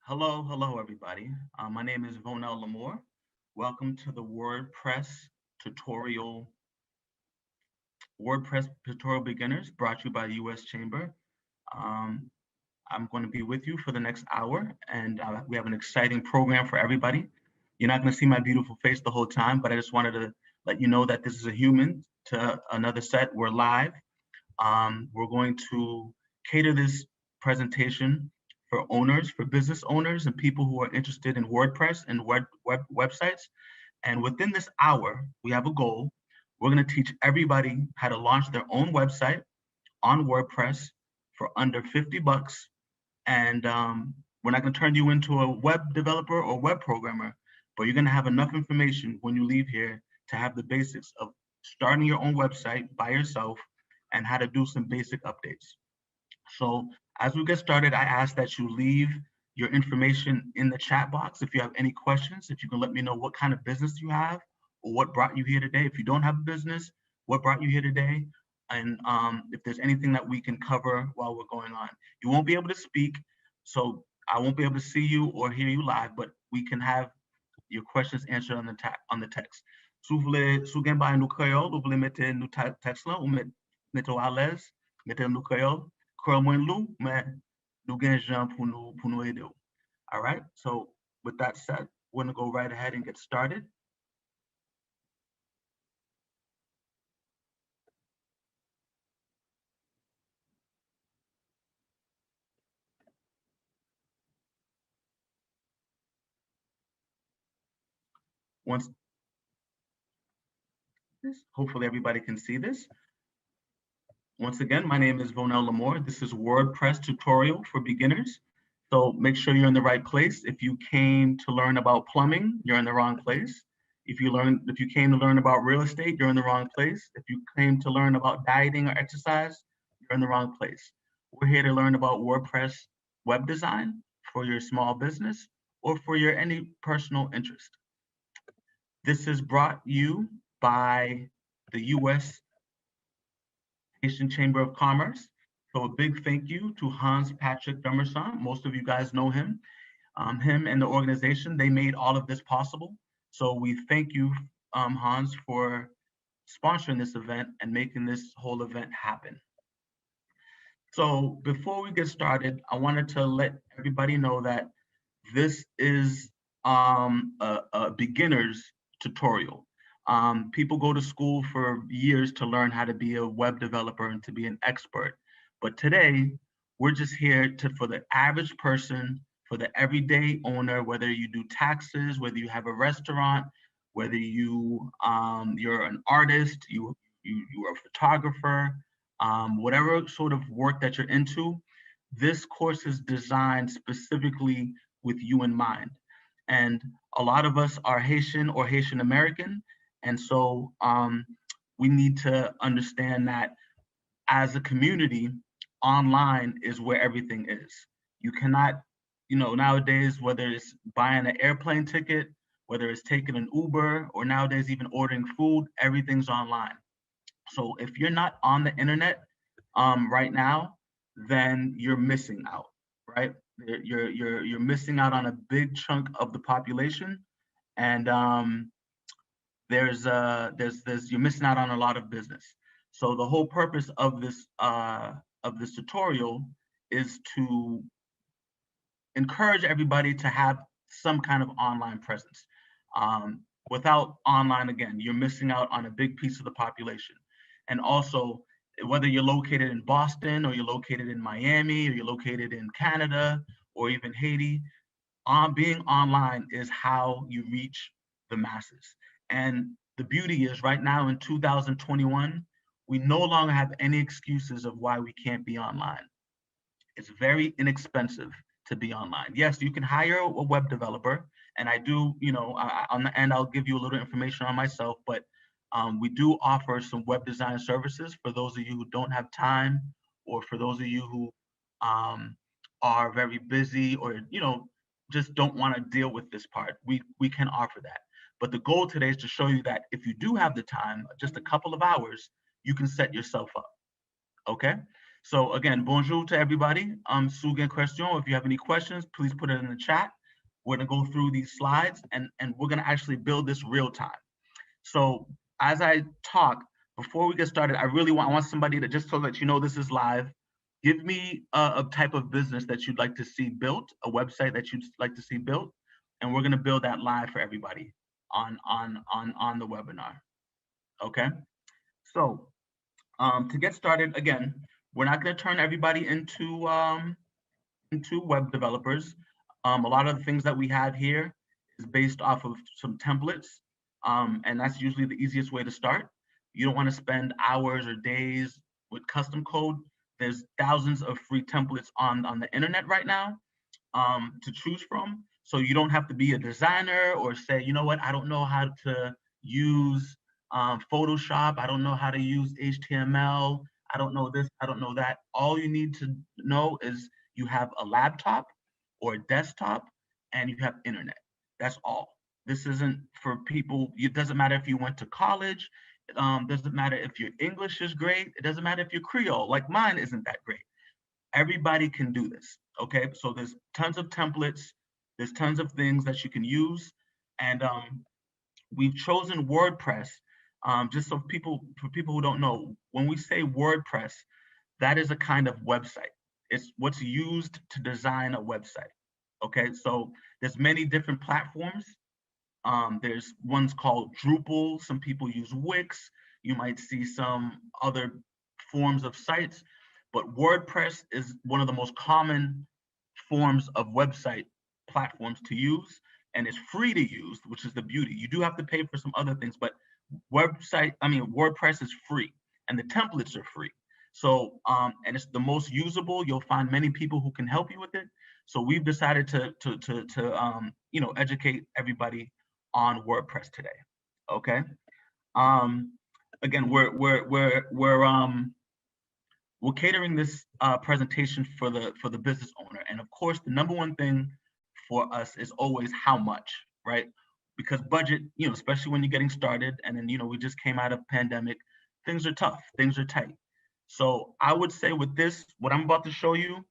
Hello, everybody. My name is Vonel Lamour. Welcome to the tutorial, WordPress tutorial beginners brought to you by US Chamber. Um, I'm going to be with you for the next hour, and we have an exciting program for everybody. You're not going to see my beautiful face the whole time, but I just wanted to let you know that this is a human to another set. We're live. We're going to cater this presentation for owners, for business owners and people who are interested in WordPress and websites. And within this hour, we have a goal. We're going to teach everybody how to launch their own website on WordPress for under 50 bucks. And we're not going to turn you into a web developer or web programmer, but you're going to have enough information when you leave here to have the basics of starting your own website by yourself and how to do some basic updates. So as we get started, I ask that you leave your information in the chat box. If you have any questions, if you can let me know what kind of business you have or what brought you here today. If you don't have a business, what brought you here today? And if there's anything that we can cover while we're going on. You won't be able to speak, so I won't be able to see you or hear you live, but we can have your questions answered on the text. Si vous voulez, si vous avez un créole, vous voulez mettre nous texte là, ou mettre à l'aise, mettez nous créole, créole moins lourd, mais nous gagnons gens pour nous aider. All right, so with that said, we're gonna go right ahead and get started. Once hopefully everybody can see this. Once again, my name is Vonel Lamour. This is WordPress tutorial for beginners. So make sure you're in the right place. If you came to learn about plumbing, you're in the wrong place. If you came to learn about real estate, you're in the wrong place. If you came to learn about dieting or exercise, you're in the wrong place. We're here to learn about WordPress web design for your small business or for your any personal interest. This is brought you by the US Haitian Chamber of Commerce. So a big thank you to Hans Patrick Dummerson. Most of you guys know him. Him and the organization, they made all of this possible. So we thank you, Hans, for sponsoring this event and making this whole event happen. So before we get started, I wanted to let everybody know that this is a beginner's tutorial. People go to school for years to learn how to be a web developer and to be an expert. But today, we're just here for the average person, for the everyday owner, whether you do taxes, whether you have a restaurant, whether you're an artist, you are a photographer, whatever sort of work that you're into, this course is designed specifically with you in mind. And a lot of us are Haitian or Haitian American. And so we need to understand that as a community, online is where everything is. You cannot, nowadays, whether it's buying an airplane ticket, whether it's taking an Uber, or nowadays even ordering food, everything's online. So if you're not on the internet right now, then you're missing out, right? You're missing out on a big chunk of the population, and you're missing out on a lot of business. So the whole purpose of this tutorial is to encourage everybody to have some kind of online presence. Without online, again, you're missing out on a big piece of the population. And also, whether you're located in Boston or you're located in Miami or you're located in Canada or even Haiti, being online is how you reach the masses. And the beauty is right now in 2021, we no longer have any excuses of why we can't be online. It's very inexpensive to be online. Yes, you can hire a web developer, and I do, on the end, I'll give you a little information on myself, but we do offer some web design services for those of you who don't have time, or for those of you who are very busy, or just don't want to deal with this part. We can offer that. But the goal today is to show you that if you do have the time, just a couple of hours, you can set yourself up. Okay? So again, bonjour to everybody. Sugen question. If you have any questions, please put it in the chat. We're gonna go through these slides and we're gonna actually build this real time. So as I talk, before we get started, I want somebody to, just so that you know this is live, give me a type of business that you'd like to see built, a website that you'd like to see built, and we're gonna build that live for everybody on the webinar. Okay. So to get started, again, we're not going to turn everybody into web developers. A lot of the things that we have here is based off of some templates, and that's usually the easiest way to start. You don't want to spend hours or days with custom code. There's thousands of free templates on the internet right now to choose from. So you don't have to be a designer or say, you know what, I don't know how to use Photoshop. I don't know how to use HTML. I don't know this, I don't know that. All you need to know is you have a laptop or a desktop and you have internet. That's all. This isn't for people, it doesn't matter if you went to college. Doesn't matter if your English is great. It doesn't matter if you're Creole, like mine isn't that great. Everybody can do this, okay? So there's tons of templates, there's tons of things that you can use, and we've chosen WordPress, just so for people who don't know, when we say WordPress, that is a kind of website. It's what's used to design a website, okay? So there's many different platforms. There's ones called Drupal, some people use Wix, you might see some other forms of sites, but WordPress is one of the most common forms of website platforms to use, and it's free to use, which is the beauty. You do have to pay for some other things, but WordPress is free, and the templates are free. So, and it's the most usable. You'll find many people who can help you with it. So we've decided to educate everybody on WordPress today. Okay. Again, we're catering this presentation for the business owner, and of course, the number one thing for us is always how much, right? Because budget, especially when you're getting started, and then we just came out of pandemic, things are tough, things are tight. So I would say with this, what I'm about to show you,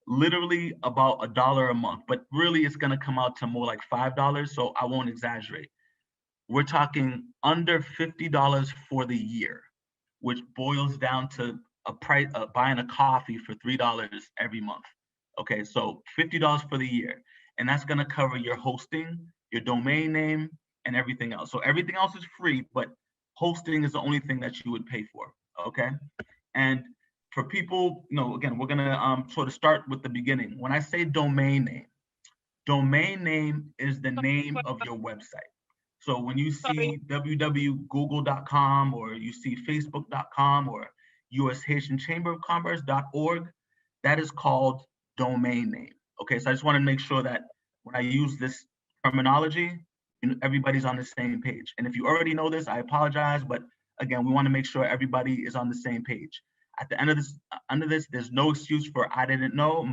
literally about $1 a month, but really it's gonna come out to more like $5. So I won't exaggerate. We're talking under $50 for the year, which boils down to a price buying a coffee for $3 every month. Okay, so $50 for the year, and that's gonna cover your hosting, your domain name, and everything else. So everything else is free, but hosting is the only thing that you would pay for. Okay, and for people, again, we're gonna sort of start with the beginning. When I say domain name is the name of your website. So when you see www.google.com or you see facebook.com or US Haitian Chamber of Commerce.org, that is called domain name. Okay, so I just want to make sure that when I use this terminology, everybody's on the same page. And if you already know this, I apologize, but again, we want to make sure everybody is on the same page. At the end of this, under this, there's no excuse for I didn't know,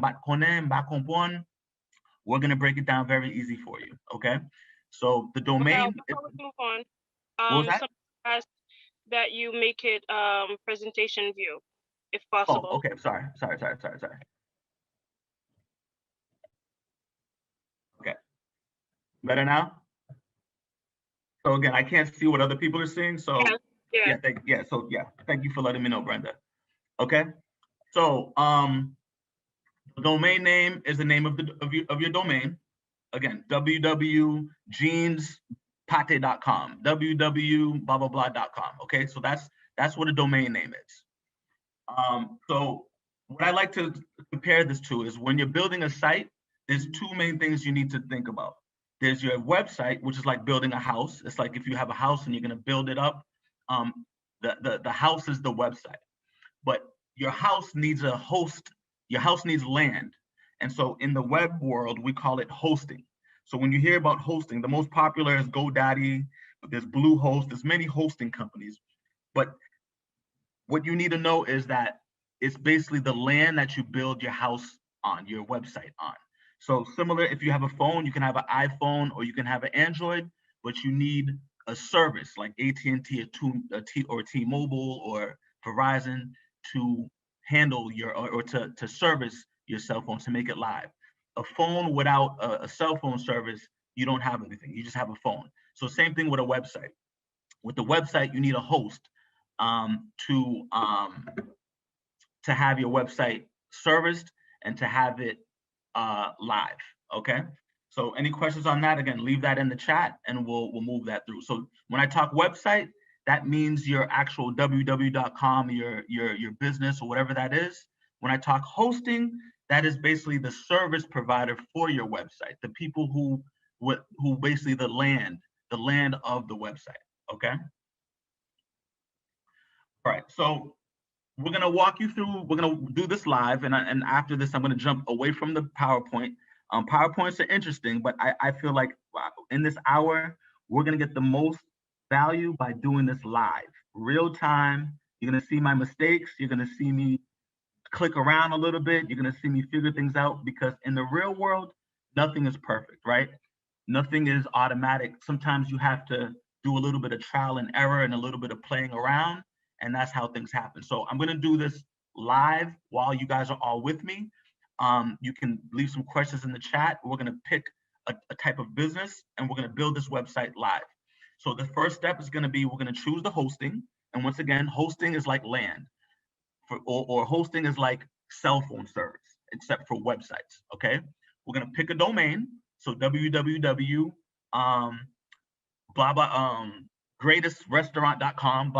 we're gonna break it down very easy for you, okay? So the domain. Before we move on, What was that? asked that you make it presentation view, if Oh, possible. okay. Sorry. Okay. Better now? So again, I can't see what other people are seeing. So yeah. Thank you for letting me know, Brenda. Okay. So the domain name is the name of your domain. Again, www.jeanspate.com, www.blah.blah.blah.com. Okay, so that's what a domain name is. So what I like to compare this to is when you're building a site, there's two main things you need to think about. There's your website, which is like building a house. It's like if you have a house and you're gonna build it up, the house is the website. But your house needs a host, your house needs land. And so in the web world, we call it hosting. So when you hear about hosting, the most popular is GoDaddy, but there's Bluehost, there's many hosting companies. But what you need to know is that it's basically the land that you build your house on, your website on. So similar, if you have a phone, you can have an iPhone or you can have an Android, but you need a service like AT&T or T-Mobile or Verizon to handle your or to service your cell phone, to make it live. A phone without a cell phone service, you don't have anything. You just have a phone. So same thing with a website. With the website, you need a host um, to um, to have your website serviced and to have it live. Okay. So any questions on that? Again, leave that in the chat and we'll move that through. So when I talk website, that means your actual www.com, your business or whatever that is. When I talk hosting, that is basically the service provider for your website, the people who basically the land of the website. Okay. All right. So we're gonna walk you through. We're gonna do this live, and after this, I'm gonna jump away from the PowerPoint. PowerPoints are interesting, but I feel like in this hour, we're gonna get the most value by doing this live, real time. You're gonna see my mistakes. You're gonna see me click around a little bit. You're gonna see me figure things out because in the real world, nothing is perfect, right? Nothing is automatic. Sometimes you have to do a little bit of trial and error and a little bit of playing around, and that's how things happen. So I'm gonna do this live while you guys are all with me. You can leave some questions in the chat. We're gonna pick a type of business and we're gonna build this website live. So the first step is gonna be, we're gonna choose the hosting. And once again, hosting is like land or hosting is like cell phone service, except for websites, okay? We're gonna pick a domain. So www, blah, blah, greatestrestaurant.com,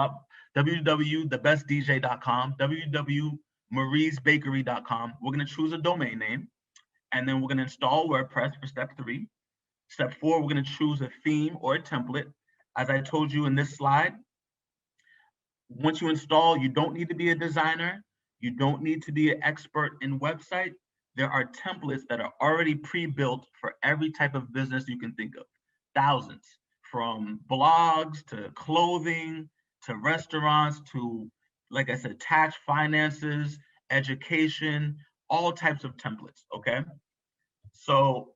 www.thebestdj.com, www.mariesbakery.com. We're gonna choose a domain name, and then we're gonna install WordPress for step 3. Step 4, we're gonna choose a theme or a template. As I told you in this slide, once you install, you don't need to be a designer. You don't need to be an expert in website. There are templates that are already pre-built for every type of business you can think of. Thousands, from blogs to clothing, to restaurants, to, like I said, tax, finances, education, all types of templates, okay? So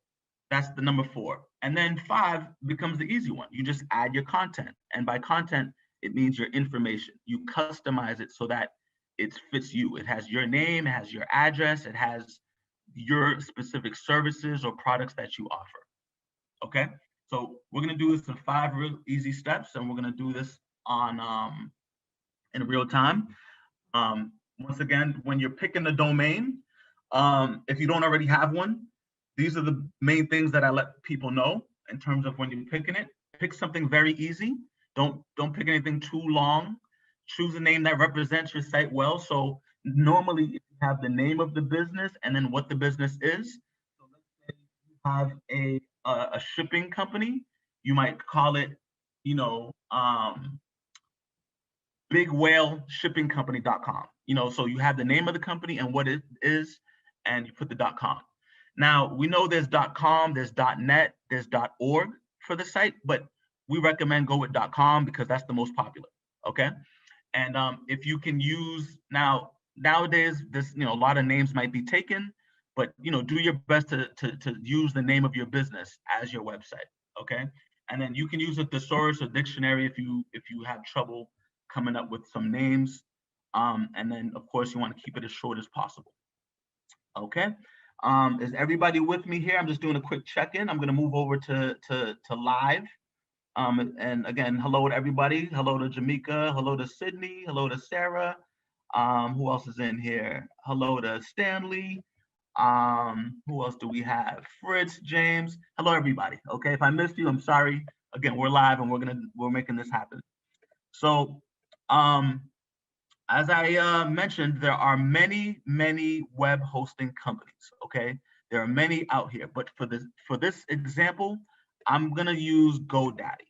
that's the number 4. And then 5 becomes the easy one. You just add your content. And by content, it means your information. You customize it so that it fits you. It has your name, it has your address, it has your specific services or products that you offer. Okay, so we're gonna do this in 5 real easy steps, and we're gonna do this on in real time. Once again, when you're picking the domain, if you don't already have one, these are the main things that I let people know in terms of when you're picking it. Pick something very easy. Don't pick anything too long. Choose a name that represents your site well. So normally if you have the name of the business and then what the business is. So let's say you have a shipping company, you might call it, you know, bigwhaleshippingcompany.com. You know, so you have the name of the company and what it is, and you put the .com. Now we know there's .com, there's .net, there's .org for the site, but we recommend go with .com because that's the most popular. Okay, and if you can use nowadays, this, you know, a lot of names might be taken, but you know, do your best to use the name of your business as your website. Okay, and then you can use a thesaurus or dictionary if you have trouble coming up with some names. And then of course you want to keep it as short as possible. Okay. Is everybody with me here? I'm just doing a quick check-in. I'm going to move over to live. And again, hello to everybody. Hello to Jamaica. Hello to Sydney. Hello to Sarah. Who else is in here? Hello to Stanley. Who else do we have? Fritz, James. Hello, everybody. Okay, if I missed you, I'm sorry. Again, we're live and we're making this happen. So, as I mentioned, there are many web hosting companies. Okay, there are many out here, but for this example, I'm gonna use GoDaddy.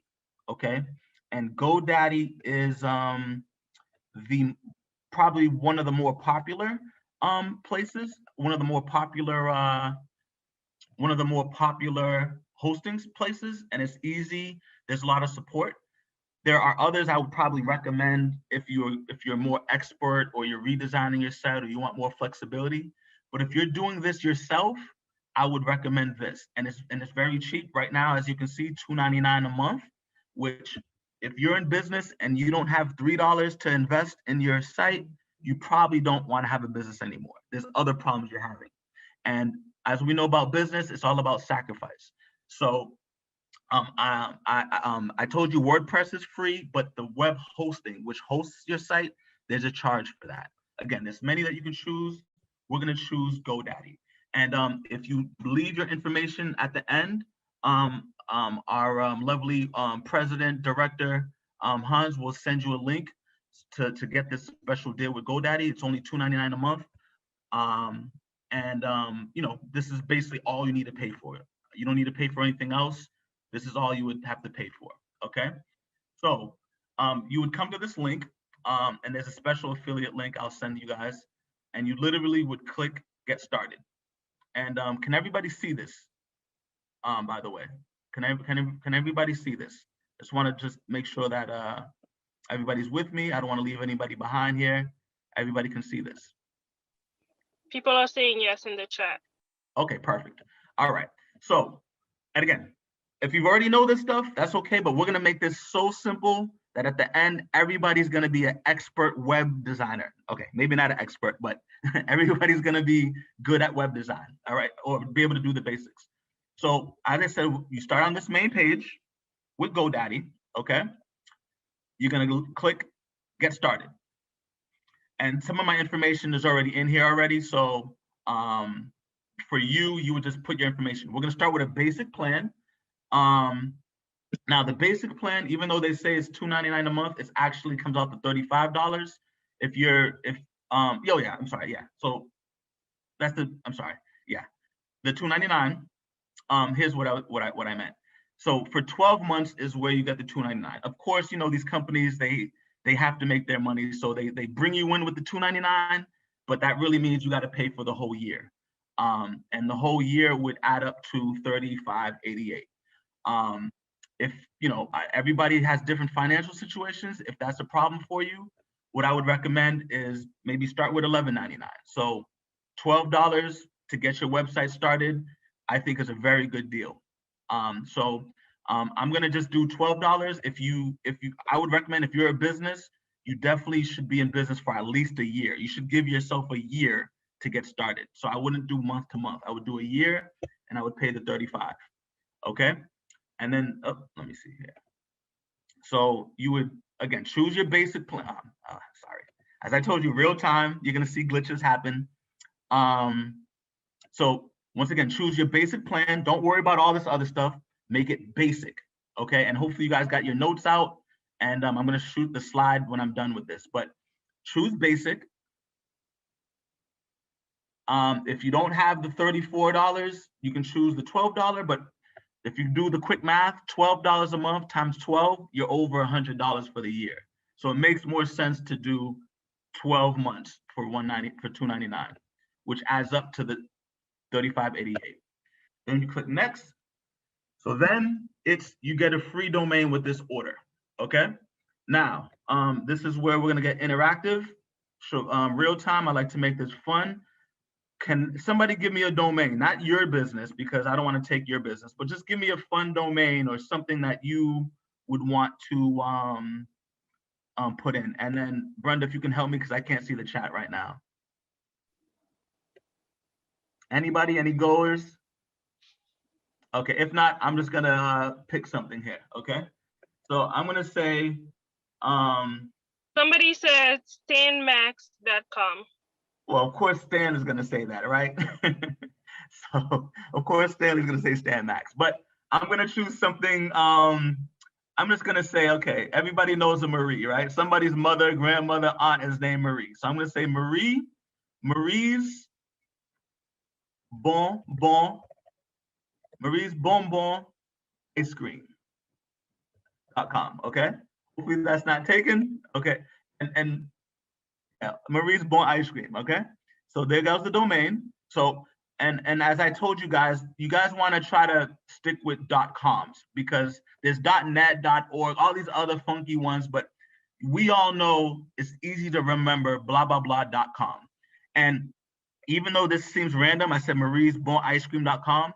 Okay, and GoDaddy is probably one of the more popular places, one of the more popular hosting places, and it's easy. There's a lot of support. There are others I would probably recommend if you're more expert or you're redesigning your site or you want more flexibility. But if you're doing this yourself, I would recommend this. And it's very cheap right now, as you can see, $2.99 a month, which if you're in business and you don't have $3 to invest in your site, you probably don't want to have a business anymore. There's other problems you're having. And as we know about business, it's all about sacrifice. So I told you WordPress is free, but the web hosting, which hosts your site, there's a charge for that. Again, there's many that you can choose. We're gonna choose GoDaddy. And if you leave your information at the end, our lovely president, director, Hans will send you a link to get this special deal with GoDaddy. It's only $2.99 a month. You know, this is basically all you need to pay for it. You don't need to pay for anything else. This is all you would have to pay for, okay? So you would come to this link, and there's a special affiliate link I'll send you guys, and you literally would click get started. And can everybody see this, by the way? Can everybody see this? Just want to just make sure that everybody's with me. I don't want to leave anybody behind here. Everybody can see this. People are saying yes in the chat. Okay, perfect. All right. So, and again, if you already know this stuff, that's okay, but we're gonna make this so simple that at the end, everybody's gonna be an expert web designer. Okay, maybe not an expert, but everybody's gonna be good at web design, all right? Or be able to do the basics. So as I said, you start on this main page with GoDaddy, okay? You're gonna click get started. And some of my information is already in here already. So for you, you would just put your information. We're gonna start with a basic plan. Now the basic plan, even though they say it's $2.99 a month, it actually comes out to $35. So that's the $2.99. Here's what I meant. So for 12 months is where you get the $2.99. Of course, you know, these companies, they have to make their money. So they bring you in with the $2.99, but that really means you got to pay for the whole year. And the whole year would add up to $35.88. If you know, everybody has different financial situations. If that's a problem for you, what I would recommend is maybe start with $11.99. So $12 to get your website started, I think is a very good deal. I'm gonna just do $12. I would recommend, if you're a business, you definitely should be in business for at least a year. You should give yourself a year to get started. So I wouldn't do month to month. I would do a year and I would pay the 35, okay? And then, let me see here. So you would, again, choose your basic plan. Sorry. As I told you, real time, you're gonna see glitches happen. So once again, choose your basic plan. Don't worry about all this other stuff. Make it basic, okay? And hopefully you guys got your notes out, and I'm gonna shoot the slide when I'm done with this, but choose basic. If you don't have the $34, you can choose the $12, but if you do the quick math, $12 a month times 12, you're over $100 for the year. So it makes more sense to do 12 months for $2.99, which adds up to the $35.88. Then you click next. So then you get a free domain with this order, okay? Now, this is where we're gonna get interactive. So real time, I like to make this fun. Can somebody give me a domain, not your business, because I don't want to take your business, but just give me a fun domain or something that you would want to put in. And then Brenda, if you can help me, because I can't see the chat right now. Anybody, any goers? Okay, if not, I'm just gonna pick something here, okay? So I'm gonna say, Somebody said stanmax.com. well, of course, Stan is going to say that, right? So, of course, Stanley's going to say Stan Max. But I'm going to choose something. I'm just going to say, okay, everybody knows a Marie, right? Somebody's mother, grandmother, aunt is named Marie. So I'm going to say Marie's bonbon ice cream.com, okay? Hopefully that's not taken, okay? And yeah, Marie's Bon Ice Cream, okay? So there goes the domain. So, and as I told you guys want to try to stick with .coms, because there's .net, .org, all these other funky ones, but we all know it's easy to remember blah, blah, blah, .com. And even though this seems random, I said Marie's Bon Ice Cream.com.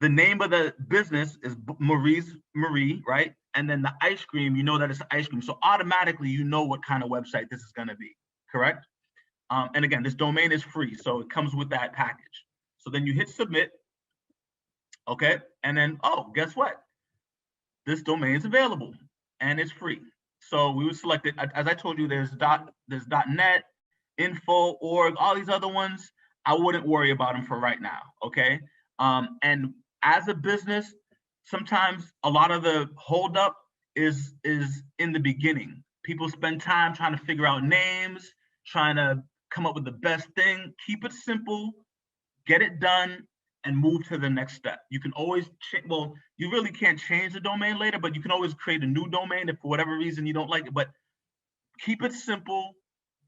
The name of the business is Marie, right? And then the ice cream, you know that it's ice cream. So automatically, you know what kind of website this is going to be. correct? And again, this domain is free, so it comes with that package. So then you hit submit, okay? And then, oh, guess what? This domain is available and it's free. So we would select it. As I told you, there's .net, info, org, all these other ones. I wouldn't worry about them for right now, okay? And as a business, sometimes a lot of the holdup is in the beginning. People spend time trying to figure out names, trying to come up with the best thing. Keep it simple, get it done, and move to the next step. You can always, well, you really can't change the domain later, but you can always create a new domain if for whatever reason you don't like it. But keep it simple,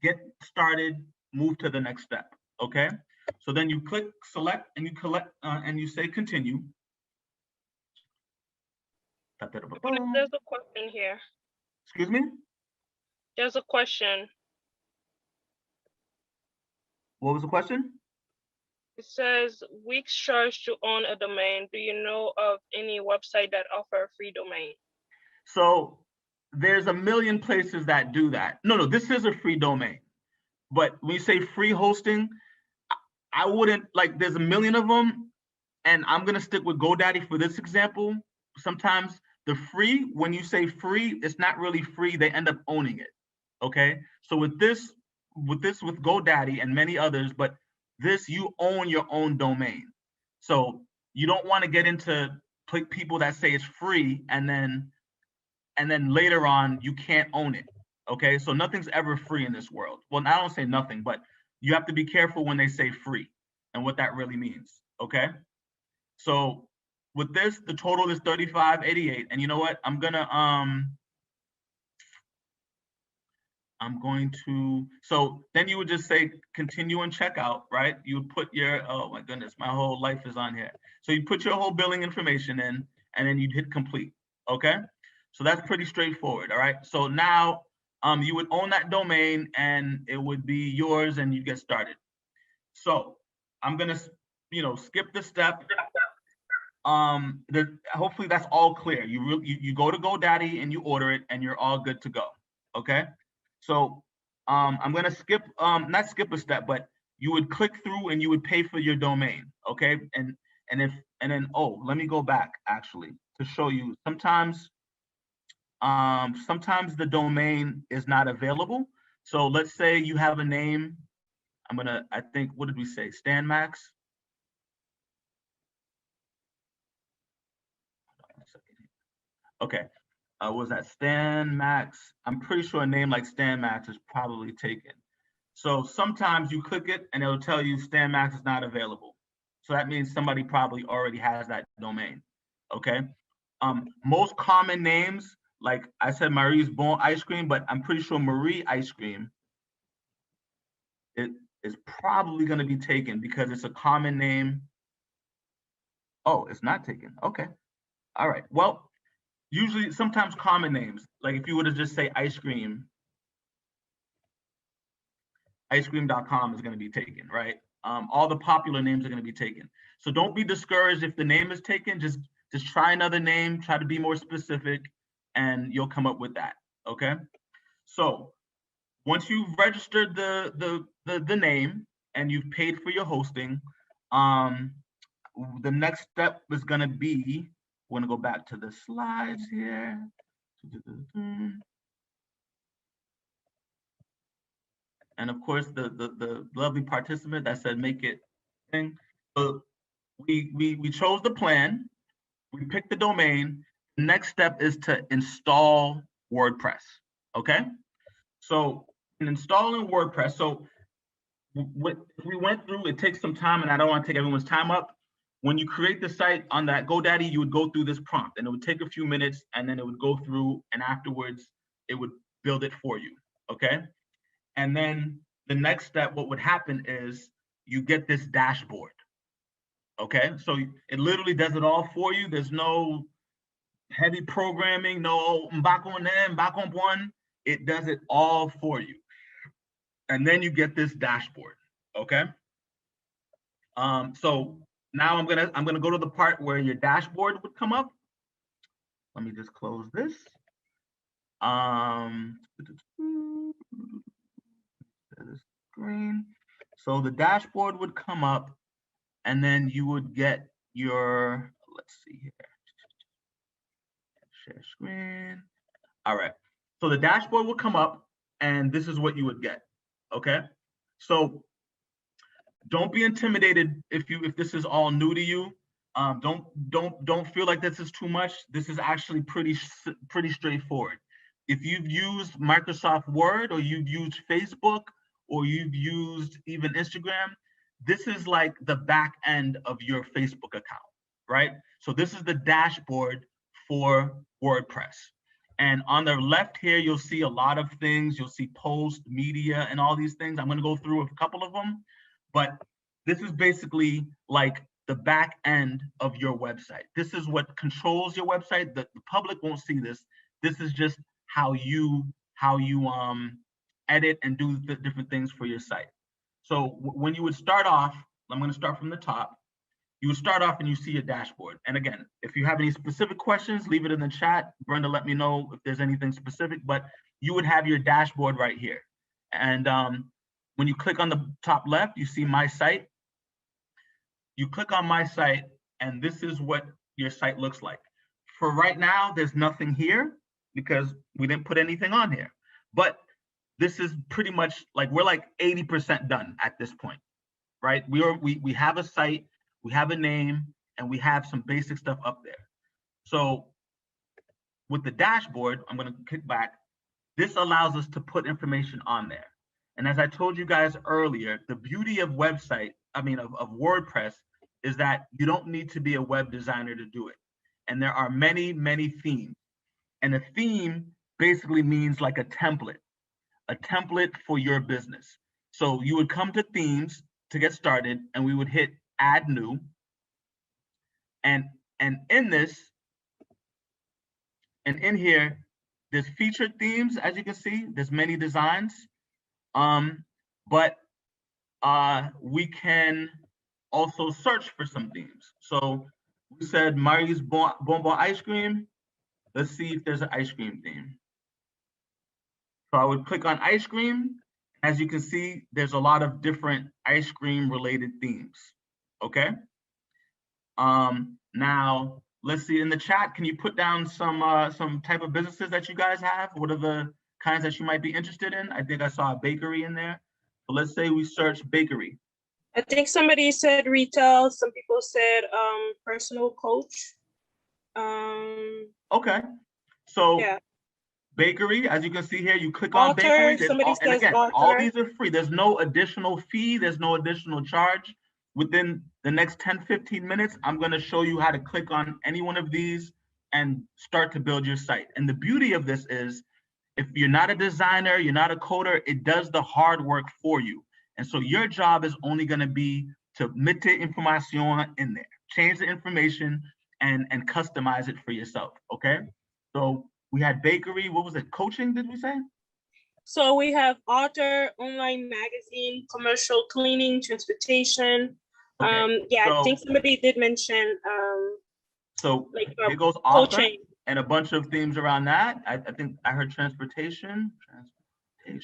get started, move to the next step, okay? So then you click select and you collect and you say continue. There's a question here. Excuse me? There's a question. What was the question? It says, weeks charge to own a domain. Do you know of any website that offer a free domain? So there's a million places that do that. No, this is a free domain. But when you say free hosting, I wouldn't, like, there's a million of them, and I'm gonna stick with GoDaddy for this example. Sometimes the free, when you say free, it's not really free, they end up owning it, okay? So with GoDaddy and many others, but this, you own your own domain. So you don't wanna get into people that say it's free and then later on you can't own it, okay? So nothing's ever free in this world. Well, I don't say nothing, but you have to be careful when they say free and what that really means, okay? So with this, the total is $35.88. And you know what? I'm going to, so then you would just say continue and checkout, right? You would put your, oh my goodness, my whole life is on here. So you put your whole billing information in and then you'd hit complete, okay? So that's pretty straightforward, all right? So now you would own that domain and it would be yours and you get started. So I'm gonna, skip the step. Hopefully that's all clear. You go to GoDaddy and you order it and you're all good to go, okay? So I'm gonna skip, not skip a step, but you would click through and you would pay for your domain, okay? And then, oh, let me go back actually to show you. Sometimes the domain is not available. So let's say you have a name. I think, what did we say? Stan Max. Okay, was that Stan Max? I'm pretty sure a name like Stan Max is probably taken. So sometimes you click it and it'll tell you Stan Max is not available. So that means somebody probably already has that domain, okay? Most common names, like I said, Marie's Bon Ice Cream, but I'm pretty sure Marie Ice Cream, it is probably gonna be taken because it's a common name. Oh, it's not taken, okay. All right, well, usually, sometimes common names, like if you were to just say ice cream, icecream.com is going to be taken, right? All the popular names are going to be taken. So don't be discouraged if the name is taken. Just try another name, try to be more specific, and you'll come up with that, okay? So once you've registered the name and you've paid for your hosting, the next step is going to be, we're going to go back to the slides here. And of course, the lovely participant that said make it thing. So we chose the plan, we picked the domain. The next step is to install WordPress, okay? So in installing WordPress, so what we went through, it takes some time and I don't want to take everyone's time up. When you create the site on that GoDaddy, you would go through this prompt and it would take a few minutes and then it would go through and afterwards it would build it for you, okay? And then the next step, what would happen is you get this dashboard, okay? So it literally does it all for you. There's no heavy programming, no back on them, back on one. It does it all for you. And then you get this dashboard, okay? So now I'm gonna go to the part where your dashboard would come up. Let me just close this. to the screen. So the dashboard would come up, and then you would get your, let's see here, share screen. All right, so the dashboard will come up, and this is what you would get, okay? So don't be intimidated if this is all new to you. Don't feel like this is too much. This is actually pretty straightforward. If you've used Microsoft Word, or you've used Facebook, or you've used even Instagram, this is like the back end of your Facebook account, right? So this is the dashboard for WordPress. And on the left here, you'll see a lot of things. You'll see post, media, and all these things. I'm going to go through a couple of them, but this is basically like the back end of your website. This is what controls your website. The public won't see this. This is just how you edit and do the different things for your site. So when you would start off, I'm going to start from the top. You would start off and you see your dashboard. And again, if you have any specific questions, leave it in the chat. Brenda, let me know if there's anything specific, but you would have your dashboard right here. And when you click on the top left, you see my site. You click on my site, and this is what your site looks like. For right now, there's nothing here because we didn't put anything on here. But this is pretty much like, we're like 80% done at this point, right? We have a site, we have a name, and we have some basic stuff up there. So with the dashboard, I'm going to kick back. This allows us to put information on there. And as I told you guys earlier, the beauty of of WordPress is that you don't need to be a web designer to do it. And there are many, many themes. And a theme basically means like a template for your business. So you would come to themes to get started, and we would hit add new. And in this, and in here, there's featured themes. As you can see, there's many designs. But we can also search for some themes. So we said Marie's Bonbon ice cream. Let's see if there's an ice cream theme. So I would click on ice cream. As you can see, there's a lot of different ice cream related themes, okay? Now, let's see in the chat, can you put down some type of businesses that you guys have? What are the kinds that you might be interested in? I think I saw a bakery in there. So let's say we search bakery. I think somebody said retail. Some people said personal coach. Okay, so yeah. Bakery, as you can see here, you click on bakery. And again, all these are free. There's no additional fee. There's no additional charge. Within the next 10-15 minutes, I'm going to show you how to click on any one of these and start to build your site. And the beauty of this is, if you're not a designer, you're not a coder, it does the hard work for you. And so your job is only going to be to mete information in there, change the information and customize it for yourself. Okay. So we had bakery. What was it? Coaching, did we say? So we have author, online magazine, commercial cleaning, transportation. Okay. Yeah, so, I think somebody did mention so like it goes author coaching and a bunch of themes around that. I think I heard transportation. And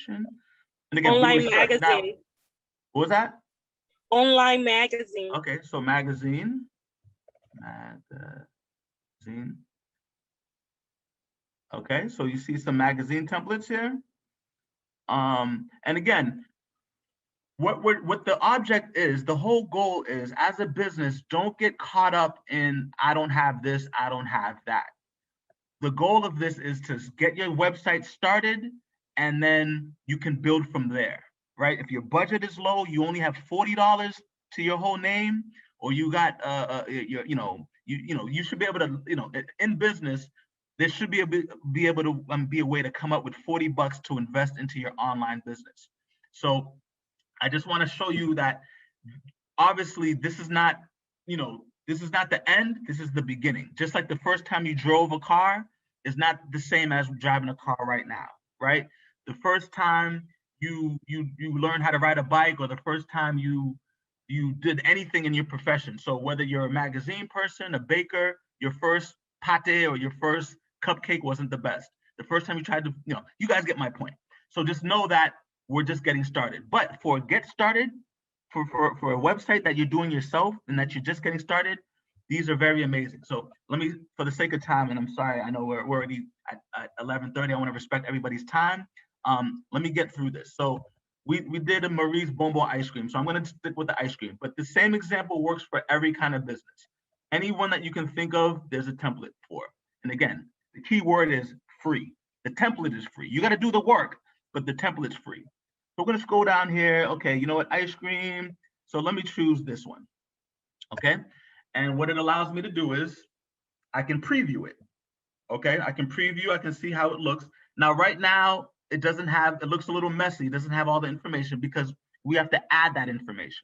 again, online magazine. Now, what was that? Online magazine. Okay, so magazine. Okay, so you see some magazine templates here. And again, what the object is, the whole goal is, as a business, don't get caught up in, I don't have this, I don't have that. The goal of this is to get your website started, and then you can build from there, right? If your budget is low, you only have $40 to your whole name, or you got you should be able to, in business, there should be able to be a way to come up with $40 to invest into your online business. So I just want to show you that obviously this is not, this is not the end, this is the beginning. Just like the first time you drove a car is not the same as driving a car right now, right? The first time you learn how to ride a bike, or the first time you did anything in your profession. So whether you're a magazine person, a baker, your first pate or your first cupcake wasn't the best. The first time you tried to, you guys get my point. So just know that we're just getting started. But for get started, for a website that you're doing yourself and that you're just getting started, these are very amazing. So let me, for the sake of time, and I'm sorry, I know we're already at 11:30. I want to respect everybody's time. Let me get through this. So we did a Marie's Bonbon ice cream. So I'm going to stick with the ice cream, but the same example works for every kind of business. Anyone that you can think of, there's a template for. And again, the key word is free. The template is free. You got to do the work, but the template's free. So we're going to scroll down here. Okay, you know what? Ice cream. So let me choose this one. Okay. And what it allows me to do is I can preview it. Okay. I can preview. I can see how it looks. Now, right now, it doesn't have, it looks a little messy. It doesn't have all the information because we have to add that information.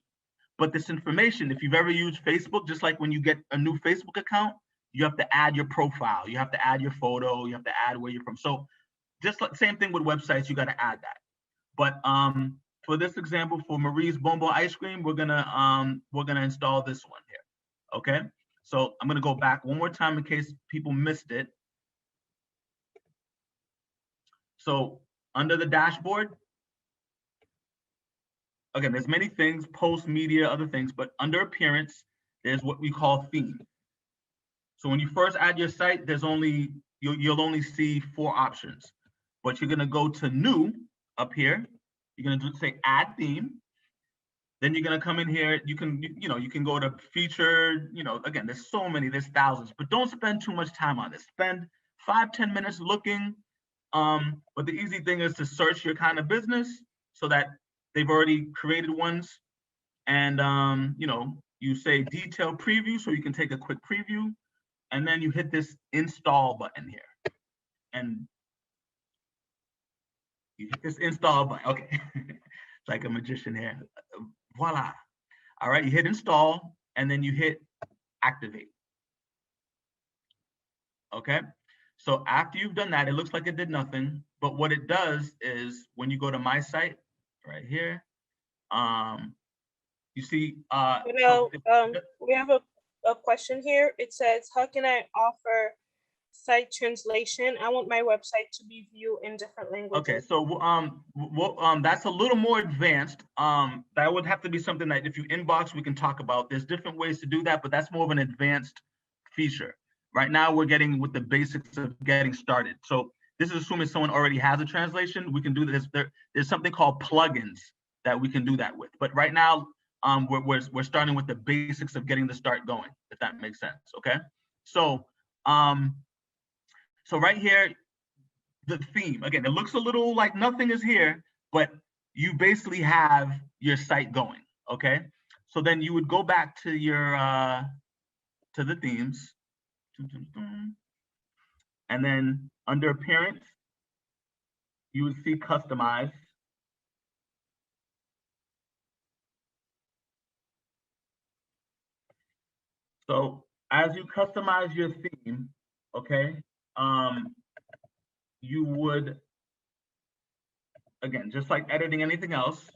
But this information, if you've ever used Facebook, just like when you get a new Facebook account, you have to add your profile. You have to add your photo. You have to add where you're from. So just like same thing with websites, you got to add that. But for this example, for Marie's Bonbon ice cream, we're gonna install this one here. Okay. So I'm gonna go back one more time in case people missed it. So under the dashboard, again, there's many things, post, media, other things, but under appearance, there's what we call theme. So when you first add your site, there's only, you'll only see 4 options, but you're gonna go to new up here. You're gonna say add theme. Then you're gonna come in here, you can go to featured, again, there's so many, there's thousands, but don't spend too much time on this. Spend 5-10 minutes looking. But the easy thing is to search your kind of business so that they've already created ones. And you say detailed preview, so you can take a quick preview. And then you hit this install button here. And you hit this install button. Okay. It's like a magician here. Voila. All right, you hit install and then you hit activate. Okay. So after you've done that, it looks like it did nothing. But what it does is when you go to my site right here, you see we have a question here. It says, how can I offer site translation? I want my website to be viewed in different languages. Okay, so that's a little more advanced. That would have to be something that if you inbox, we can talk about. There's different ways to do that, but that's more of an advanced feature. Right now, we're getting with the basics of getting started. So this is assuming someone already has a translation. We can do this. There's something called plugins that we can do that with. But right now, we're starting with the basics of getting the start going, if that makes sense. Okay. So so right here, the theme, again, it looks a little like nothing is here, but you basically have your site going. Okay. So then you would go back to your to the themes. And then under appearance, you would see customize. So as you customize your theme, okay, you would, again, just like editing anything else,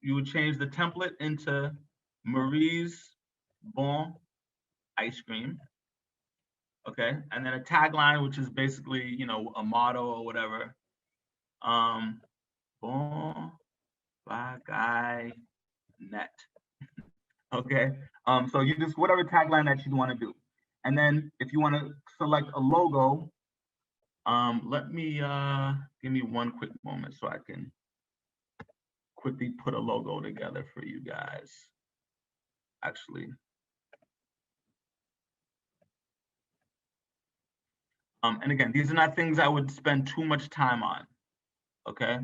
you would change the template into Marie's Bon ice cream. Okay, and then a tagline, which is basically, a motto or whatever. Bon bagay net. Okay, so you just whatever tagline that you want to do, and then if you want to select a logo, let me give me one quick moment so I can quickly put a logo together for you guys. Actually. And again, these are not things I would spend too much time on, okay?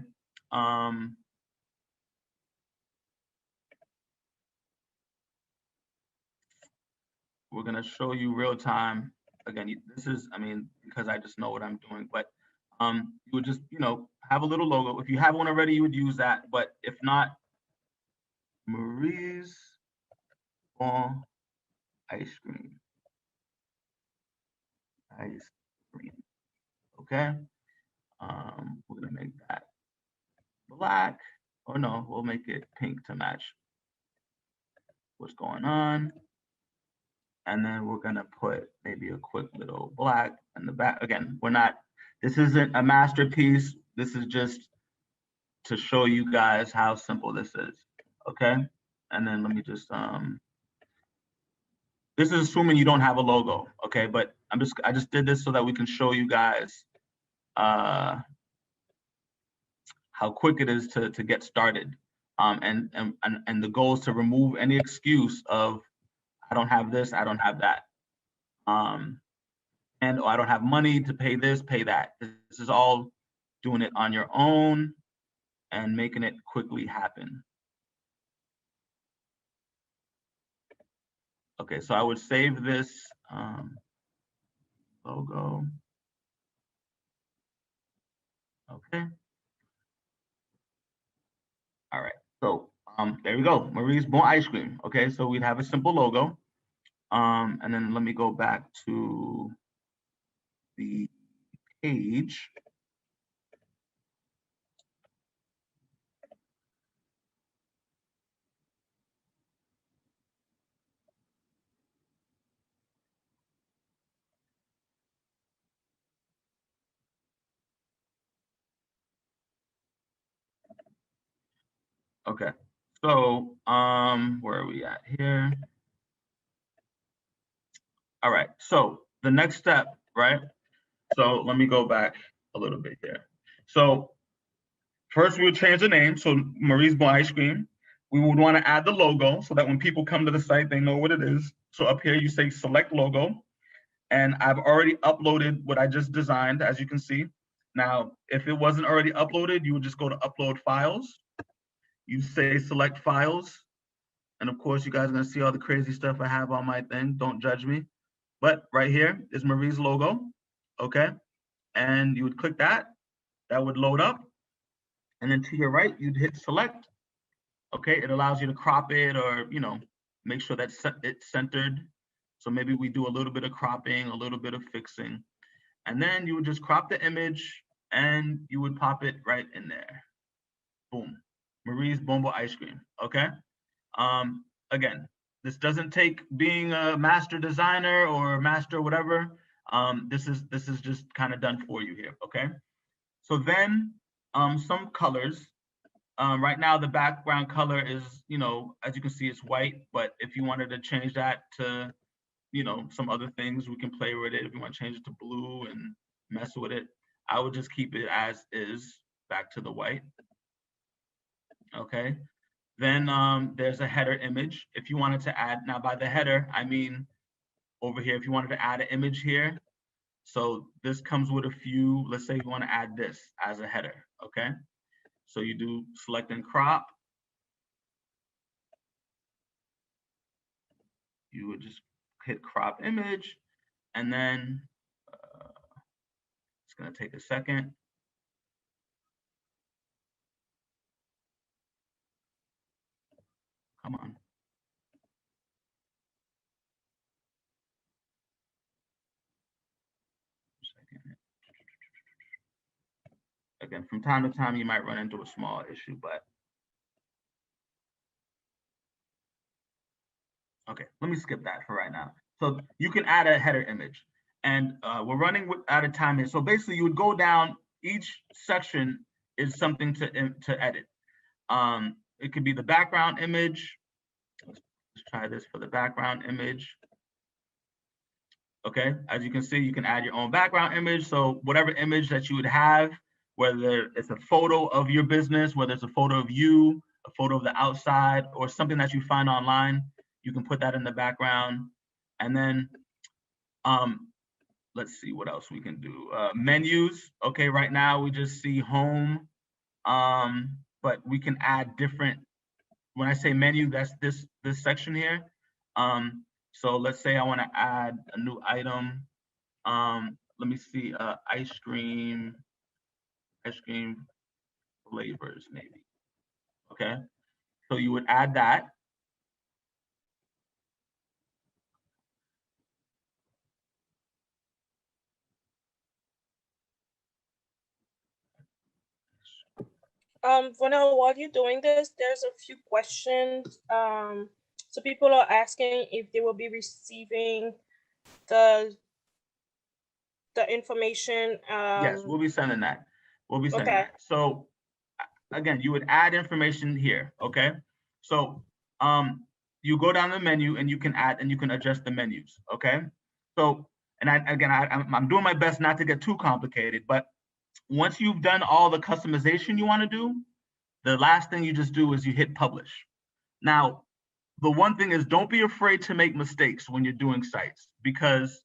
We're gonna show you real time. Again, this is, because I just know what I'm doing, but you would just, have a little logo. If you have one already, you would use that, but if not, Marie's Bon ice cream. Ice cream, okay? We're gonna make that black, or no, we'll make it pink to match what's going on. And then we're gonna put maybe a quick little black in the back. Again, this isn't a masterpiece. This is just to show you guys how simple this is. Okay, and then let me just this is assuming you don't have a logo. Okay, but I just did this so that we can show you guys how quick it is to get started. And the goal is to remove any excuse of I don't have this, I don't have that. And I don't have money to pay this, pay that. This is all doing it on your own and making it quickly happen. Okay, so I would save this logo. Okay. All right, so there we go, Marie's Bon Ice Cream. Okay, so we'd have a simple logo. And then let me go back to the page. Okay, so where are we at here? All right, so the next step, right? So let me go back a little bit here. So first we would change the name, so Marie's Bon Ice Cream. We would want to add the logo so that when people come to the site, they know what it is. So up here you say select logo, and I've already uploaded what I just designed, as you can see. Now, if it wasn't already uploaded, you would just go to upload files. You say select files. And of course, you guys are gonna see all the crazy stuff I have on my thing. Don't judge me. But right here is Marie's logo, okay? And you would click that, that would load up. And then to your right, you'd hit select. Okay, it allows you to crop it or, make sure that it's centered. So maybe we do a little bit of cropping, a little bit of fixing. And then you would just crop the image and you would pop it right in there. Boom, Marie's Bombo Ice Cream, okay? Again, this doesn't take being a master designer or master whatever. This is just kind of done for you here, okay? So then some colors. Right now the background color is, as you can see, it's white, but if you wanted to change that to, some other things, we can play with it. If you want to change it to blue and mess with it, I would just keep it as is, back to the white. Okay. Then there's a header image. If you wanted to add, now by the header, I mean over here, if you wanted to add an image here. So this comes with a few, let's say you want to add this as a header, okay? So you do select and crop. You would just hit crop image, and then it's gonna take a second. Come on. Again, from time to time, you might run into a small issue, but okay, let me skip that for right now. So you can add a header image, and we're running out of time here. So basically, you would go down. Each section is something to edit. It could be the background image. Let's try this for the background image. Okay, as you can see, you can add your own background image. So whatever image that you would have, whether it's a photo of your business, whether it's a photo of you, a photo of the outside, or something that you find online, you can put that in the background. And then let's see what else we can do. Menus. Okay, right now we just see home, but we can add different. When I say menu, that's this section here. So let's say I want to add a new item. Let me see, ice cream flavors maybe. Okay, so you would add that. Vonel, while you're doing this, there's a few questions. So people are asking if they will be receiving the information. Yes, we'll be sending that. We'll be sending Okay. that. So again, you would add information here, okay? So you go down the menu and you can add and you can adjust the menus, okay? So, and I'm doing my best not to get too complicated, but once you've done all the customization you want to do, the last thing you just do is you hit publish. Now, the one thing is don't be afraid to make mistakes when you're doing sites, because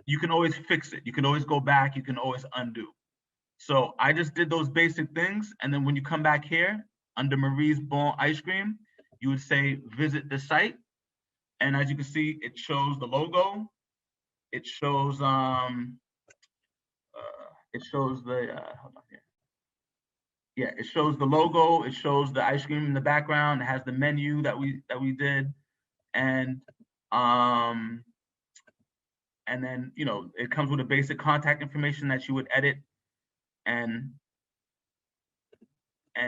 you can always fix it. You can always go back, you can always undo. So I just did those basic things. And then when you come back here under Marie's Bon Ice Cream, you would say visit the site. And as you can see, it shows the logo. It shows the hold on here. Yeah, it shows the logo, it shows the ice cream in the background, it has the menu that we did, and then it comes with a basic contact information that you would edit, and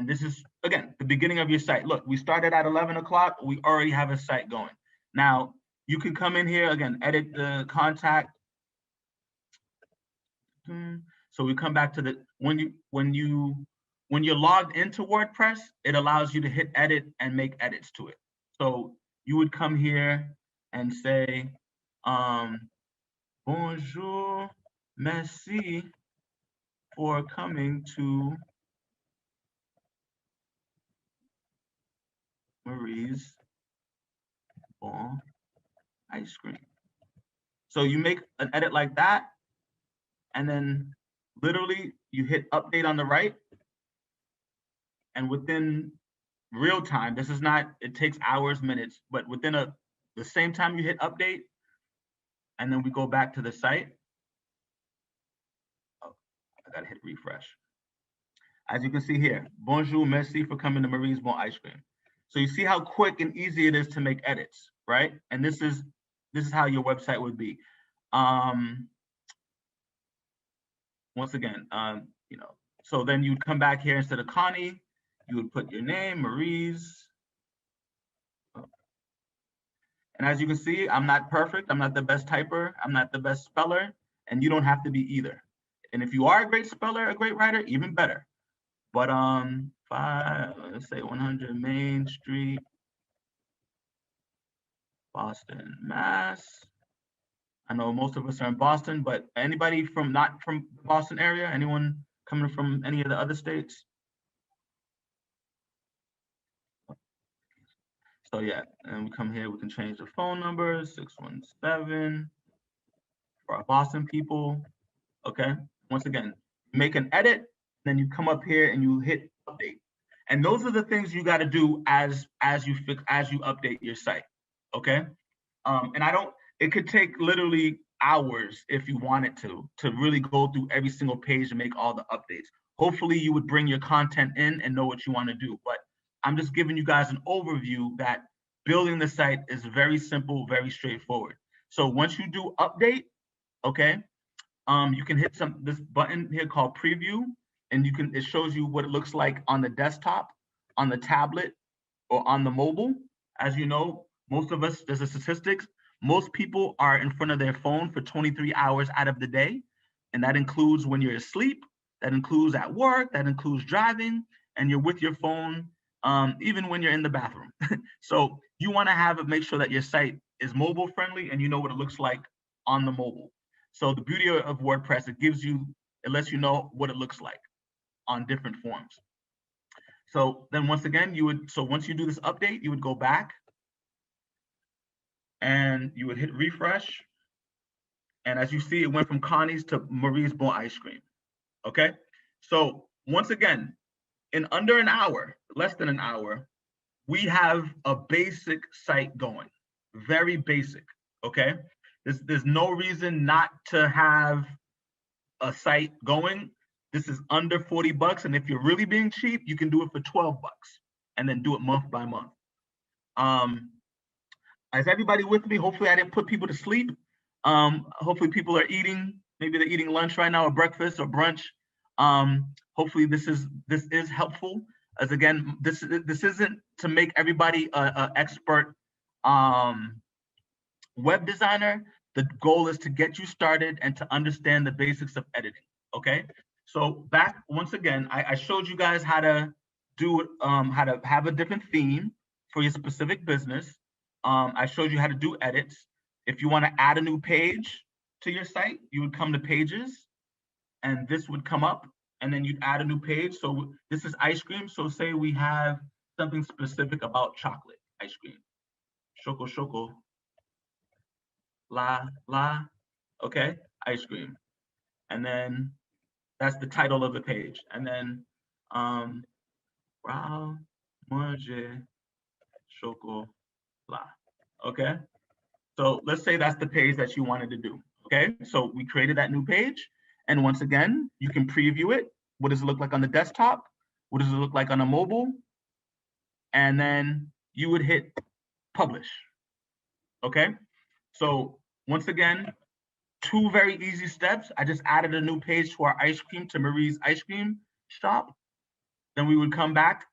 this is again the beginning of your site. Look, we started at 11 o'clock, we already have a site going. Now you can come in here again, edit the contact. So we come back to the when you're logged into WordPress, it allows you to hit edit and make edits to it. So you would come here and say, bonjour, merci for coming to Marie's Bon Ice Cream. So you make an edit like that, and then literally you hit update on the right, and within real time, this is not, it takes hours, minutes, but within the same time you hit update, and then we go back to the site. Oh, I gotta hit refresh. As you can see here, bonjour, merci for coming to Marie's Bon Ice Cream. So you see how quick and easy it is to make edits, right? And this is how your website would be. Once again, so then you'd come back here instead of Connie, you would put your name, Marie's. And as you can see, I'm not perfect. I'm not the best typer. I'm not the best speller, and you don't have to be either. And if you are a great speller, a great writer, even better. But let's say 100 Main Street, Boston, Mass. I know most of us are in Boston, but anybody not from the Boston area? Anyone coming from any of the other states? So yeah, and we come here, we can change the phone number, 617 for our Boston people. Okay, once again, make an edit, then you come up here and you hit update. And those are the things you got to do as you update your site. Okay, and it could take literally hours if you wanted to really go through every single page and make all the updates. Hopefully you would bring your content in and know what you want to do, but I'm just giving you guys an overview that building the site is very simple, very straightforward. So once you do update, okay, you can hit this button here called preview, and it shows you what it looks like on the desktop, on the tablet, or on the mobile. As you know, most of us, there's a statistics, most people are in front of their phone for 23 hours out of the day. And that includes when you're asleep, that includes at work, that includes driving, and you're with your phone, even when you're in the bathroom. So you want to make sure that your site is mobile friendly and you know what it looks like on the mobile. So the beauty of WordPress, it lets you know what it looks like on different forms. So then once again, once you do this update, you would go back and you would hit refresh. And as you see, it went from Connie's to Marie's Bon Ice Cream. Okay. So once again, in under an hour, less than an hour, we have a basic site going, very basic. Okay. There's no reason not to have a site going. This is under 40 bucks. And if you're really being cheap, you can do it for 12 bucks and then do it month by month. Is everybody with me? Hopefully I didn't put people to sleep. Hopefully people are eating, maybe they're eating lunch right now or breakfast or brunch. Hopefully this is helpful. As again, this isn't to make everybody a expert web designer. The goal is to get you started and to understand the basics of editing, okay? So back, once again, I showed you guys how to do how to have a different theme for your specific business. I showed you how to do edits. If you want to add a new page to your site, you would come to pages and this would come up and then you'd add a new page. So this is ice cream. So say we have something specific about chocolate ice cream. Choco choco. La la. Okay, ice cream. And then that's the title of the page. And then Wow, manger chocolat. Okay, so let's say that's the page that you wanted to do. Okay, so we created that new page, and once again, you can preview it. What does it look like on the desktop? What does it look like on a mobile? And then you would hit publish. Okay, so once again, 2 very easy steps. I just added a new page to our ice cream, to Marie's ice cream shop. Then we would come back.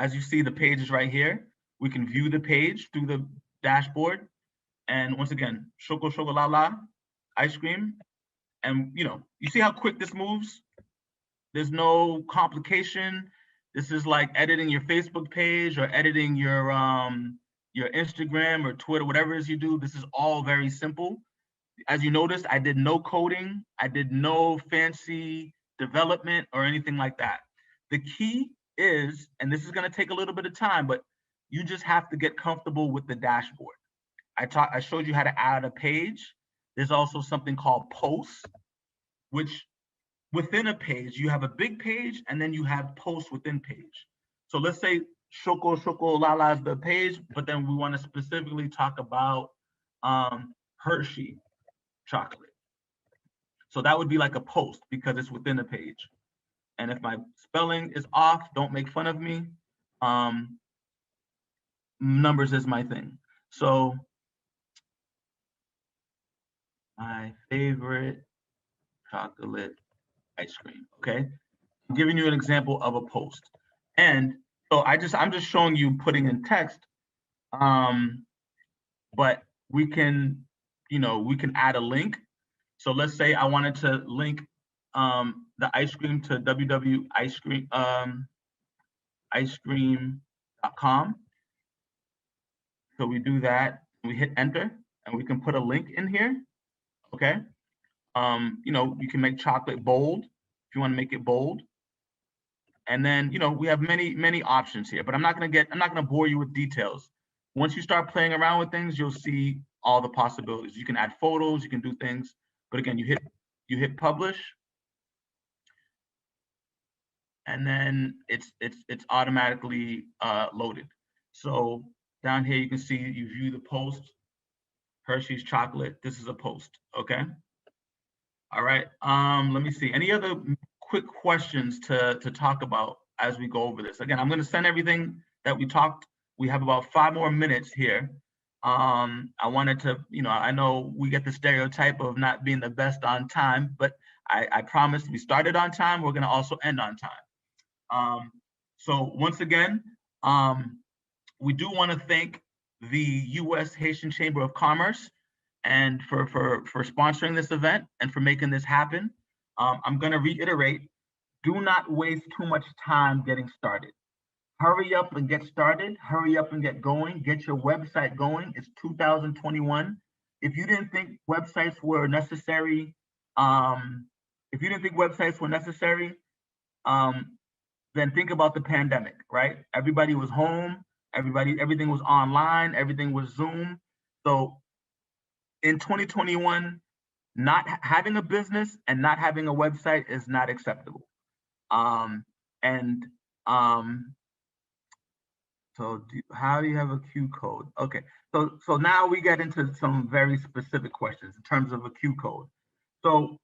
As you see, the page is right here. We can view the page through the dashboard. And once again, choco chocolala, ice cream. And you see how quick this moves? There's no complication. This is like editing your Facebook page or editing your Instagram or Twitter, whatever it is you do. This is all very simple. As you noticed, I did no coding. I did no fancy development or anything like that. The key is, and this is going to take a little bit of time, but you just have to get comfortable with the dashboard. I showed you how to add a page. There's also something called posts, which within a page, you have a big page and then you have posts within page. So let's say Choco Choco Lala is the page, but then we want to specifically talk about Hershey chocolate. So that would be like a post because it's within a page. And if my spelling is off, don't make fun of me. Numbers is my thing. So my favorite chocolate ice cream. Okay, I'm giving you an example of a post, and so I'm just showing you putting in text. But we can, we can add a link. So let's say I wanted to link the ice cream to www.icecream.com. So we do that, we hit enter, and we can put a link in here. Okay. You can make chocolate bold if you want to make it bold. And then, we have many options here, but I'm not going to bore you with details. Once you start playing around with things, you'll see all the possibilities. You can add photos, you can do things, but again, you hit publish, and then it's automatically loaded. So down here, you can see you view the post, Hershey's chocolate. This is a post, okay? All right, let me see. Any other quick questions to talk about as we go over this? Again, I'm gonna send everything that we talked. We have about 5 more minutes here. I wanted to, I know we get the stereotype of not being the best on time, but I promised we started on time. We're gonna also end on time. So once again, we do want to thank the U.S. Haitian Chamber of Commerce and for sponsoring this event and for making this happen. I'm going to reiterate, do not waste too much time getting started. Hurry up and get started. Hurry up and get going. Get your website going. It's 2021. If you didn't think websites were necessary, then think about the pandemic, right? Everybody was home. Everything was online. Everything was Zoom. So in 2021, not having a business and not having a website is not acceptable. So how do you have a Q code? Okay, so now we get into some very specific questions in terms of a Q code. So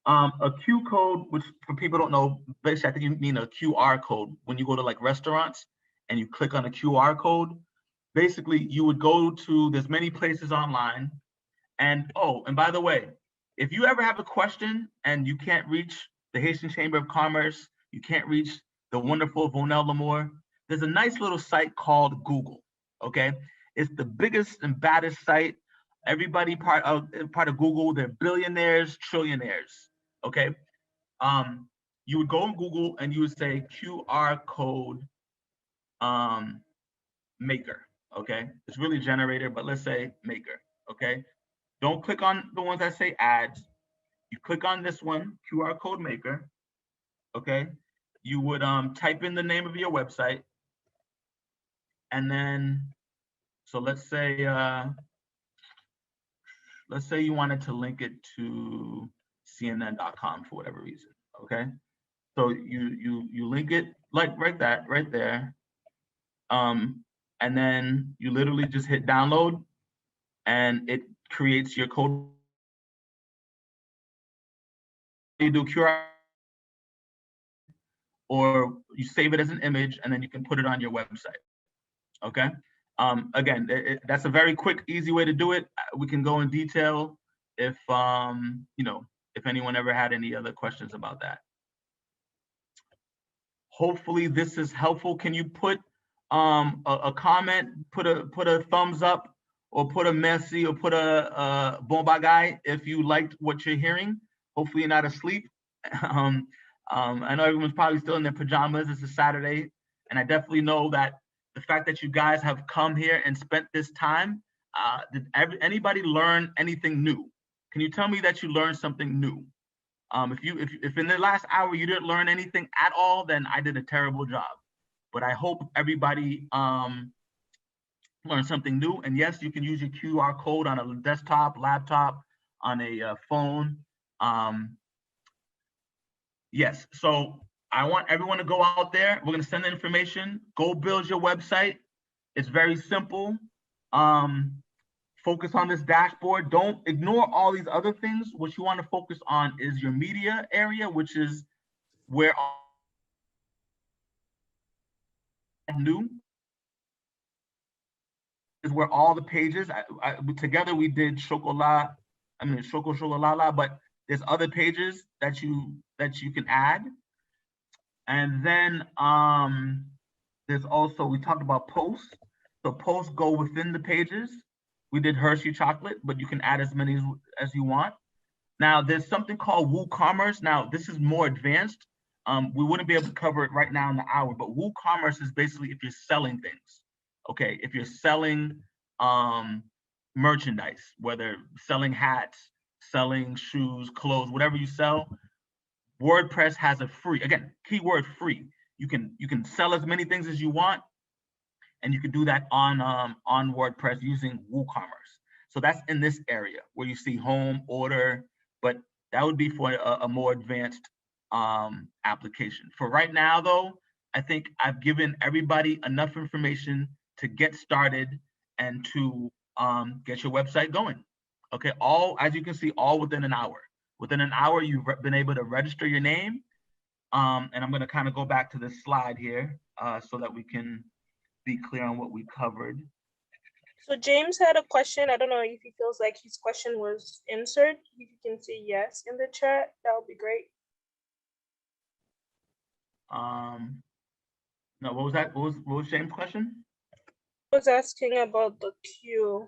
a Q code, which for people don't know, basically I think you mean a QR code. When you go to like restaurants and you click on a QR code, basically you would go to, there's many places online. And and by the way, if you ever have a question and you can't reach the Haitian Chamber of Commerce, you can't reach the wonderful Vonel Lamour, there's a nice little site called Google, okay? It's the biggest and baddest site. Everybody part of Google, they're billionaires, trillionaires, okay? you would go on Google and you would say QR code maker. Okay, it's really generator, but let's say maker. Okay, don't click on the ones that say ads. You click on this one, QR code maker. Okay, you would type in the name of your website, and then so let's say you wanted to link it to CNN.com for whatever reason. Okay, so you link it like right there, and then you literally just hit download, and it creates your code. You do QR, or you save it as an image, and then you can put it on your website. Okay. Again, that's a very quick, easy way to do it. We can go in detail if if anyone ever had any other questions about that. Hopefully this is helpful. Can you put a comment, put a thumbs up, or put a merci, or put a bon bagay if you liked what you're hearing? Hopefully you're not asleep. I know everyone's probably still in their pajamas. It's a Saturday, and I definitely know that the fact that you guys have come here and spent this time, did anybody learn anything new? Can you tell me that you learned something new? If in the last hour you didn't learn anything at all, then I did a terrible job. But I hope everybody learned something new. And yes, you can use your QR code on a desktop, laptop, on a phone. Yes, so I want everyone to go out there. We're gonna send the information. Go build your website. It's very simple. Focus on this dashboard. Don't ignore all these other things. What you want to focus on is your media area, which is where new is where all the pages. Together we did chocolat. I mean chocolala, but there's other pages that you can add. And then there's also, we talked about posts. So posts go within the pages. We did Hershey chocolate, but you can add as many as you want. Now there's something called WooCommerce. Now this is more advanced. We wouldn't be able to cover it right now in the hour, but WooCommerce is basically if you're selling things. Okay, if you're selling merchandise, whether selling hats, selling shoes, clothes, whatever you sell, WordPress has a free, again, keyword free. You can sell as many things as you want, and you can do that on WordPress using WooCommerce. So that's in this area where you see home, order, but that would be for a more advanced application. For right now, though, I think I've given everybody enough information to get started and to get your website going. Okay, all, as you can see, all within an hour. Within an hour, you've been able to register your name. And I'm going to kind of go back to this slide here so that we can be clear on what we covered. So James had a question. I don't know if he feels like his question was answered. If you can say yes in the chat, that would be great. No, what was that? What was James' question? I was asking about the queue.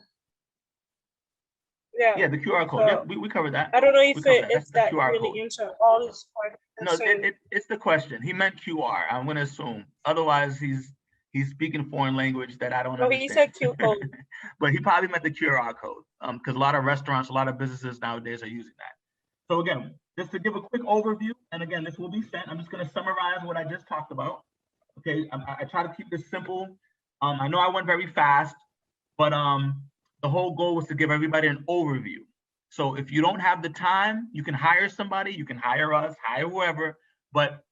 Yeah, the QR code. So, yeah, we covered that. I don't know if that QR really code. answered all his No, questions. it's the question. He meant QR. I'm going to assume. Otherwise, he's speaking foreign language that I don't understand. He said Q code. But he probably meant the QR code because a lot of restaurants, a lot of businesses nowadays are using that. So again, just to give a quick overview, and again, this will be sent. I'm just going to summarize what I just talked about. Okay, I try to keep this simple. I know I went very fast, but the whole goal was to give everybody an overview. So if you don't have the time, you can hire somebody, you can hire us, hire whoever, but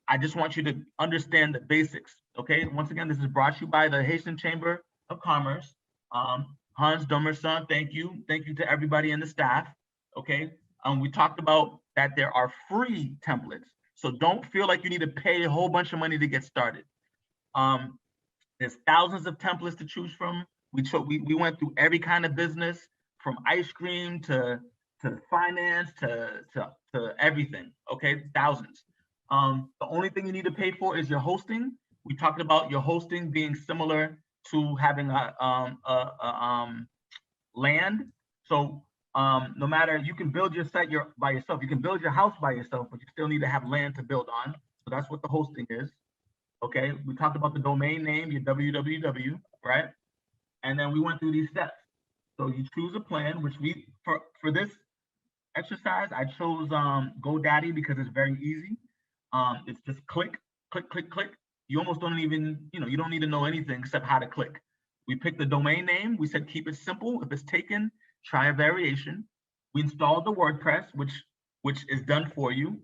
I just want you to understand the basics. Okay, once again, this is brought to you by the Haitian Chamber of Commerce. Hans Domerson, thank you. Thank you to everybody in the staff. Okay, we talked about that there are free templates. So don't feel like you need to pay a whole bunch of money to get started. There's thousands of templates to choose from. We went through every kind of business, from ice cream to finance to everything. Okay, thousands. The only thing you need to pay for is your hosting. We talked about your hosting being similar to having a land. So No matter, you can build your site by yourself. You can build your house by yourself, but you still need to have land to build on. So that's what the hosting is. Okay, we talked about the domain name, your www, right? And then we went through these steps. So you choose a plan, which for this exercise, I chose GoDaddy because it's very easy. It's just click, click, click, click. You almost don't even, you don't need to know anything except how to click. We picked the domain name. We said keep it simple. If it's taken, try a variation. We installed the WordPress, which is done for you.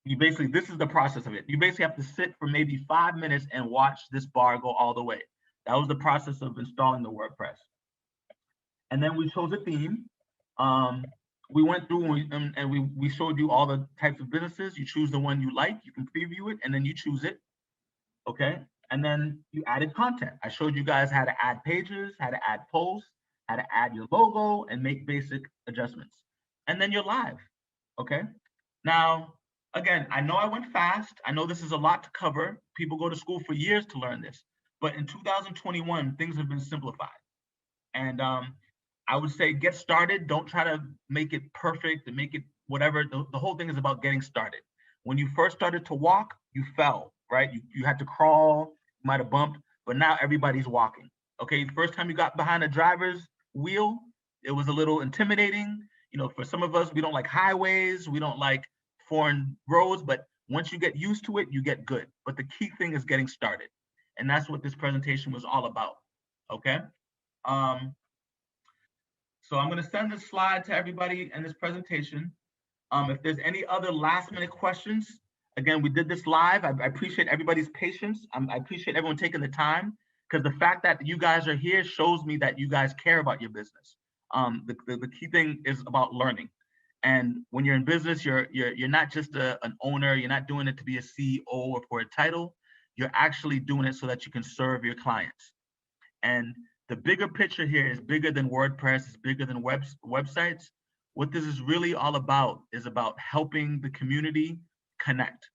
You basically, this is the process of it. You basically have to sit for maybe 5 minutes and watch this bar go all the way. That was the process of installing the WordPress. And then we chose a theme. We went through and we showed you all the types of businesses. You choose the one you like, you can preview it, and then you choose it. Okay. And then you added content. I showed you guys how to add pages, how to add posts, how to add your logo and make basic adjustments. And then you're live. Okay. Now, again, I know I went fast. I know this is a lot to cover. People go to school for years to learn this. But in 2021, things have been simplified. And I would say get started. Don't try to make it perfect and make it whatever. The whole thing is about getting started. When you first started to walk, you fell, right? You had to crawl, you might have bumped, but now everybody's walking. Okay, first time you got behind a driver's wheel, it was a little intimidating. For some of us, we don't like highways, we don't like foreign roads, but once you get used to it, you get good. But the key thing is getting started. And that's what this presentation was all about, okay? So I'm gonna send this slide to everybody in this presentation. If there's any other last minute questions, again, we did this live. I appreciate everybody's patience. I appreciate everyone taking the time, because the fact that you guys are here shows me that you guys care about your business. The key thing is about learning. And when you're in business, you're not just an owner, you're not doing it to be a CEO or for a title, you're actually doing it so that you can serve your clients. And the bigger picture here is bigger than WordPress, it's bigger than websites. What this is really all about is about helping the community connect.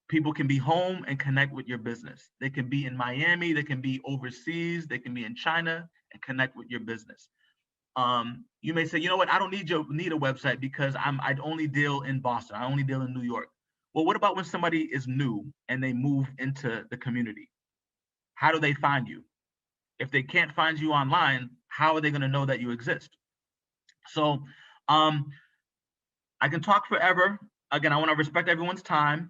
People can be home and connect with your business. They can be in Miami, they can be overseas, they can be in China and connect with your business. You may say, you know what, I don't need a website because I only deal in Boston, I only deal in New York. Well, what about when somebody is new and they move into the community? How do they find you? If they can't find you online, how are they going to know that you exist? So I can talk forever. Again, I want to respect everyone's time.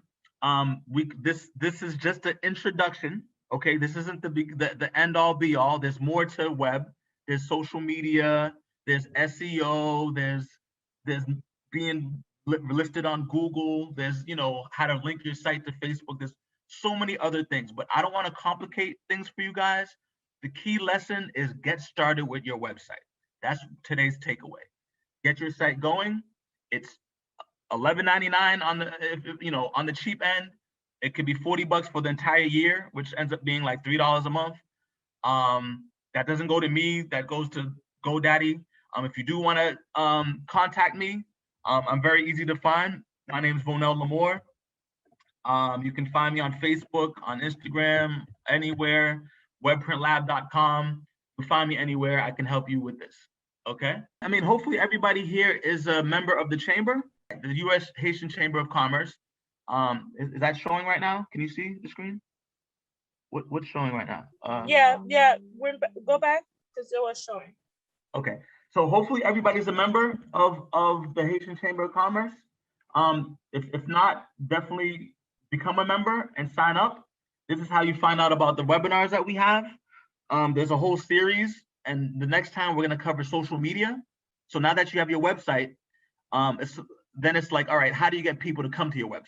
This is just an introduction. Okay, this isn't the end all be all. There's more to web. There's social media. There's SEO. There's being listed on Google. There's how to link your site to Facebook. There's so many other things, but I don't want to complicate things for you guys. The key lesson is get started with your website. That's today's takeaway. Get your site going. It's $11.99 on the cheap end. It could be $40 for the entire year, which ends up being like $3 a month. That doesn't go to me. That goes to GoDaddy. If you do want to contact me, I'm very easy to find. My name is Vonel Lamour. You can find me on Facebook, on Instagram, anywhere. webprintlab.com. You find me anywhere. I can help you with this. Okay. I mean, hopefully everybody here is a member of the chamber, the U.S. Haitian Chamber of Commerce. Is that showing right now? Can you see the screen? What's showing right now? Yeah. Go back because it was showing. Okay. So hopefully everybody's a member of the Haitian Chamber of Commerce. If not, definitely become a member and sign up. This is how you find out about the webinars that we have. There's a whole series, and the next time we're going to cover social media. So now that you have your website, it's like, all right, how do you get people to come to your website?